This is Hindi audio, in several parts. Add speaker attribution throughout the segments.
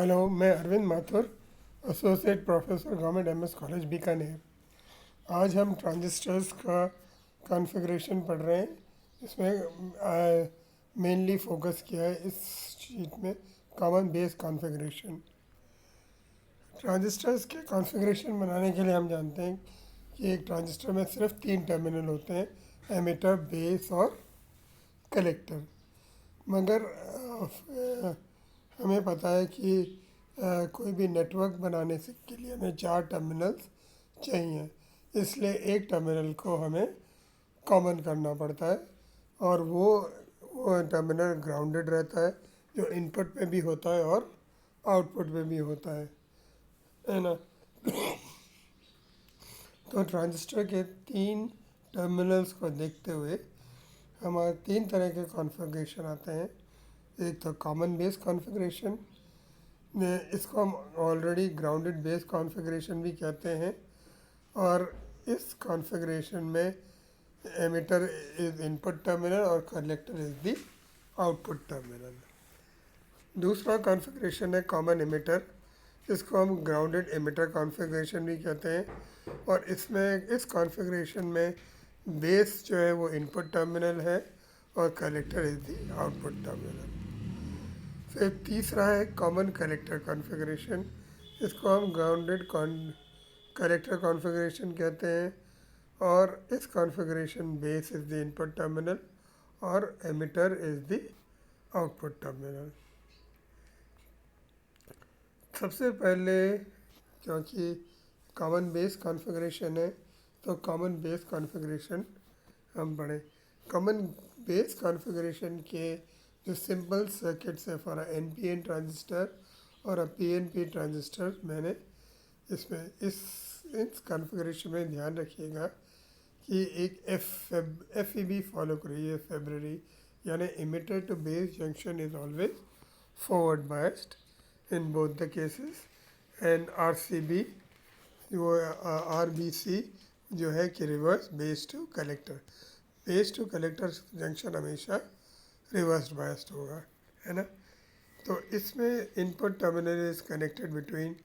Speaker 1: हेलो, मैं Arvind Mathur, associate professor government MS college Bikaner. आज हम ट्रांजिस्टर्स का कॉन्फ़िगरेशन पढ़ रहे हैं। इसमें मेनली फोकस किया है इस शीट में कॉमन बेस कॉन्फ़िगरेशन। ट्रांजिस्टर्स के कॉन्फ़िगरेशन बनाने के लिए हम जानते हैं कि एक ट्रांजिस्टर में सिर्फ 3 टर्मिनल होते हैं, एमिटर, बेस और कलेक्टर। मगर हमें पता है कि कोई भी नेटवर्क बनाने से के लिए हमें 4 टर्मिनल्स चाहिए। इसलिए एक टर्मिनल को हमें कॉमन करना पड़ता है और वो टर्मिनल ग्राउंडेड रहता है, जो इनपुट में भी होता है और आउटपुट में भी होता है ना। तो ट्रांजिस्टर के 3 टर्मिनल्स को देखते हुए हमारे 3 तरह के कॉन्फ़िगरेशन आते हैं। एक तो कॉमन बेस कॉन्फ़िगरेशन, इसको हम ऑलरेडी ग्राउंडेड बेस कॉन्फ़िगरेशन भी कहते हैं, और इस कॉन्फ़िगरेशन में एमिटर इज इनपुट टर्मिनल और collector is the output terminal. दूसरा कॉन्फ़िगरेशन है कॉमन एमिटर, इसको हम ग्राउंडेड एमिटर कॉन्फ़िगरेशन भी कहते हैं, और इसमें इस कॉन्फ़िगरेशन में बेस जो है वो इनपुट टर्मिनल है और collector is the output terminal. फिर तीसरा है कॉमन कलेक्टर कॉन्फ़िगरेशन, इसको हम ग्राउंडेड कलेक्टर कॉन्फ़िगरेशन कहते हैं, और इस configuration base is the input terminal और emitter is the output terminal. सबसे पहले, क्योंकि कॉमन बेस कॉन्फ़िगरेशन है, तो कॉमन बेस कॉन्फ़िगरेशन हम पढ़ें। कॉमन बेस कॉन्फ़िगरेशन के जो सिंपल सर्किट्स है फॉर एन ट्रांजिस्टर और पी ट्रांजिस्टर, मैंने इसमें इस कॉन्फ़िगरेशन में ध्यान रखिएगा कि एक एफ ई बी फॉलो करिए, फेब्ररी, यानी emitter to base junction is always forward biased in both the cases, and R C B वो आर बी सी जो है कि reverse base to collector. Base to collector junction हमेशा रिवर्स बायस्ड होगा, है ना। तो इसमें input terminal is connected between,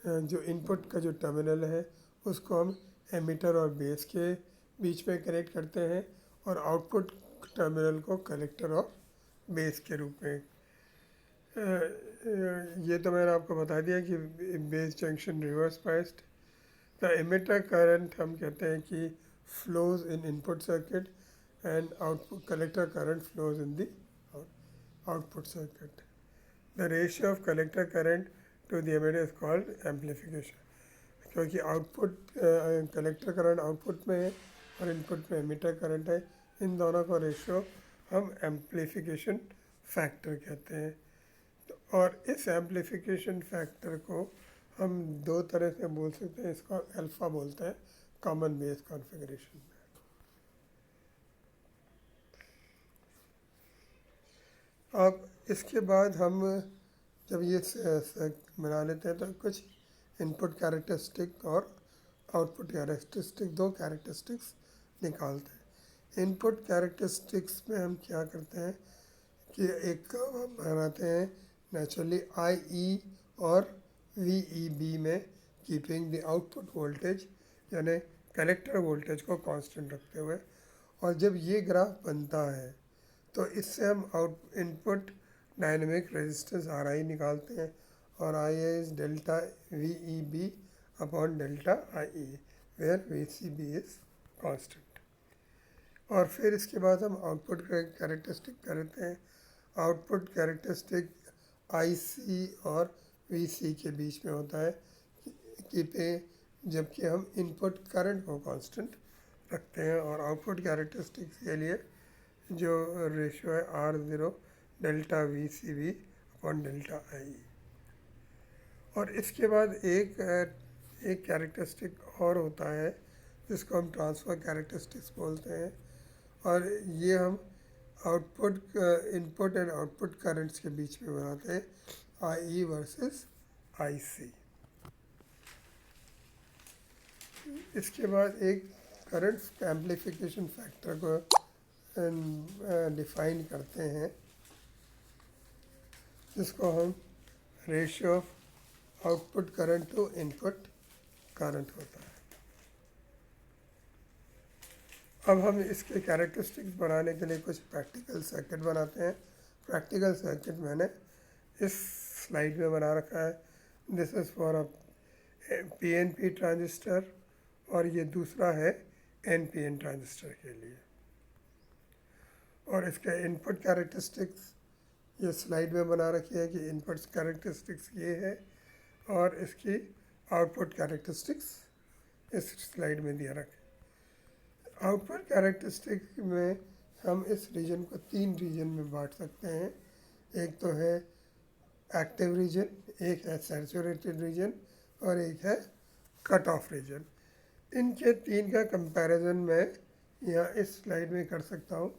Speaker 1: जो इनपुट का जो टर्मिनल है उसको हम एमिटर और बेस के बीच में कनेक्ट करते हैं, और आउटपुट टर्मिनल को कलेक्टर और बेस के रूप में। ये तो मैंने आपको बता दिया कि base junction reverse biased. The emitter current हम कहते हैं कि flows in input circuit, and output collector current flows in the output circuit. The ratio of collector current to the emitter is called amplification, क्योंकि आउटपुट कलेक्टर करंट आउटपुट में है और इनपुट में एमिटर करंट है, इन दोनों का रेशियो हम एम्पलीफिकेशन फैक्टर कहते हैं। तो और इस एम्पलीफिकेशन फैक्टर को हम 2 तरह से बोल सकते हैं। इसको अल्फ़ा बोलते हैं कॉमन बेस कॉन्फ़िगरेशन में। अब इसके बाद हम जब ये बना लेते हैं तो कुछ इनपुट कैरेक्टरिस्टिक और आउटपुट कैरेक्टरिस्टिक, 2 कैरेक्टरिस्टिक्स निकालते हैं। इनपुट कैरेक्टरिस्टिक्स में हम क्या करते हैं कि एक कर्व हम बनाते हैं नेचुरली आई ई और वी ई बी में, कीपिंग द आउटपुट वोल्टेज यानी कलेक्टर वोल्टेज को कांस्टेंट रखते हुए। और जब ये ग्राफ बनता है तो इससे हम input dynamic resistance R I निकालते हैं, और I A is delta V E B upon delta I E, where V C B is constant. और फिर इसके बाद हम आउटपुट कैरेक्टरिस्टिक करते हैं। आउटपुट कैरेक्टरिस्टिक आई सी और वी सी के बीच में होता है कि पे, जबकि हम इनपुट करंट को कांस्टेंट रखते हैं, और आउटपुट कैरेक्टरिस्टिक्स के लिए जो रेशियो है R zero delta V C B upon delta I. और इसके बाद एक कैरेक्टरिस्टिक और होता है जिसको हम ट्रांसफ़र कैरेक्टरिस्टिक्स बोलते हैं, और ये हम output input and output currents के बीच में बनाते हैं, आई ई वर्सेस आई सी। इसके बाद एक करंट एम्पलीफिकेशन फैक्टर को डिफाइन करते हैं, जिसको हम ratio of output current to input current होता है। अब हम इसके कैरेक्टरिस्टिक्स बनाने के लिए कुछ प्रैक्टिकल सर्किट बनाते हैं। प्रैक्टिकल सर्किट मैंने इस स्लाइड में बना रखा है। This is for a PNP transistor और ये दूसरा है एनपीएन ट्रांजिस्टर के लिए। और इसका इनपुट कैरेक्टरिस्टिक्स ये स्लाइड में बना रखी है कि इनपुट कैरेक्टरिस्टिक्स ये है और इसकी आउटपुट कैरेक्टरिस्टिक्स इस स्लाइड में दिया रखा है। आउटपुट कैरेक्टरिस्टिक में हम इस रीजन को 3 रीजन में बांट सकते हैं। एक तो है एक्टिव रीजन, एक है सैचुरेटेड रीजन और एक है कट ऑफ रीजन। इनके 3 का कंपैरिजन मैं यहाँ इस स्लाइड में कर सकता हूँ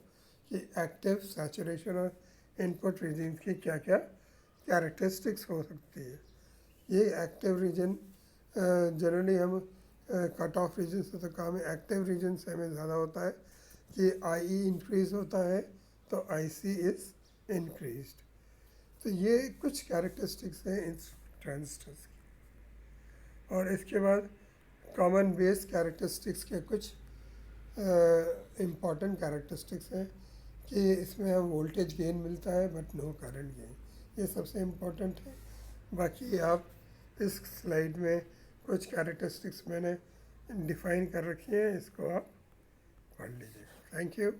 Speaker 1: कि एक्टिव, सैचुरेशन और इनपुट रीजन की क्या क्या कैरेक्टरिस्टिक्स हो सकती है। ये एक्टिव रीजन जनरली हम कट ऑफ रीजन से तो काम है, एक्टिव रीजन से हमें ज़्यादा होता है कि आई इंक्रीज़ होता है तो आई सी इज़ इंक्रीज्ड। तो ये कुछ कैरेक्टरिस्टिक्स हैं इस ट्रांजिस्टर्स की। और इसके बाद कॉमन बेस कैरेक्टरिस्टिक्स के कुछ इम्पॉर्टेंट कैरेक्टरिस्टिक्स हैं कि इसमें हम वोल्टेज गेन मिलता है बट नो करंट गेन, ये सबसे इम्पॉर्टेंट है। बाकी आप इस स्लाइड में कुछ कैरेक्टरिस्टिक्स मैंने डिफ़ाइन कर रखी हैं, इसको आप पढ़ लीजिएगा। Thank you.